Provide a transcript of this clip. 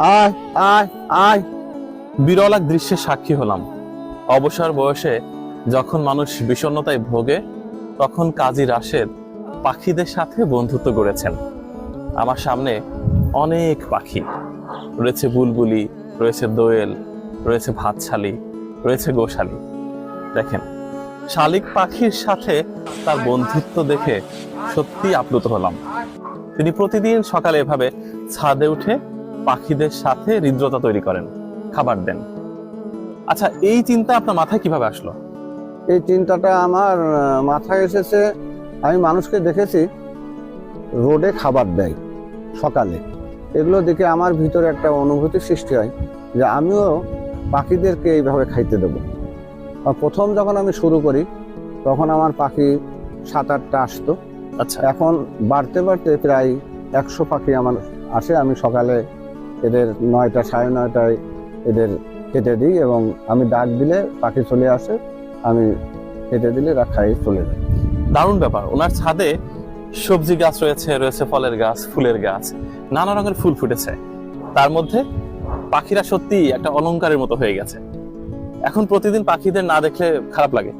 আয় আয় আয়। বিরল এক দৃশ্যের সাক্ষী হলাম। অবসর বয়সে যখন মানুষ বিষণ্ণতায় ভোগে, তখন কাজী রাশেদ পাখিদের সাথে বন্ধুত্ব গড়েছেন। আমার সামনে অনেক পাখি রয়েছে, বুলবুলি রয়েছে, দোয়েল রয়েছে, ভাতশালী রয়েছে, গোশালী। দেখেন, শালিক পাখির সাথে তার বন্ধুত্ব দেখে সত্যি আপ্লুত হলাম। তিনি প্রতিদিন সকালে এভাবে ছাদে উঠে পাখিদের সাথে হৃদ্রতা তৈরি করেন, খাবার দেন। আচ্ছা, এই চিন্তা আপনার মাথায় কিভাবে আসলো? এই চিন্তাটা আমার মাথায় এসেছে। আমি মানুষকে দেখেছি রোডে খাবার দেয় সকালে, এগুলো দেখে আমার ভিতরে একটা অনুভূতি সৃষ্টি হয় যে আমিও পাখিদেরকে এইভাবে খাইতে দেবো। আর প্রথম যখন আমি শুরু করি তখন আমার পাখি 7-8টা আসতো। আচ্ছা, এখন বাড়তে বাড়তে প্রায় 100 পাখি আমার আসে। আমি সকালে এদের 9টা 9:30টায় এদের খেতে দিই এবং আমি ডাক দিলে পাখি চলে আসে, আমি খেতে দিলে এরা খাই চলে যায়। দারুণ ব্যাপার। ওনার ছাদে সবজি গাছ রয়েছে, রয়েছে ফলের গাছ, ফুলের গাছ, নানা রঙের ফুল ফুটেছে। তার মধ্যে পাখিরা সত্যি একটা অলংকারের মতো হয়ে গেছে। এখন প্রতিদিন পাখিদের না দেখলে খারাপ লাগে।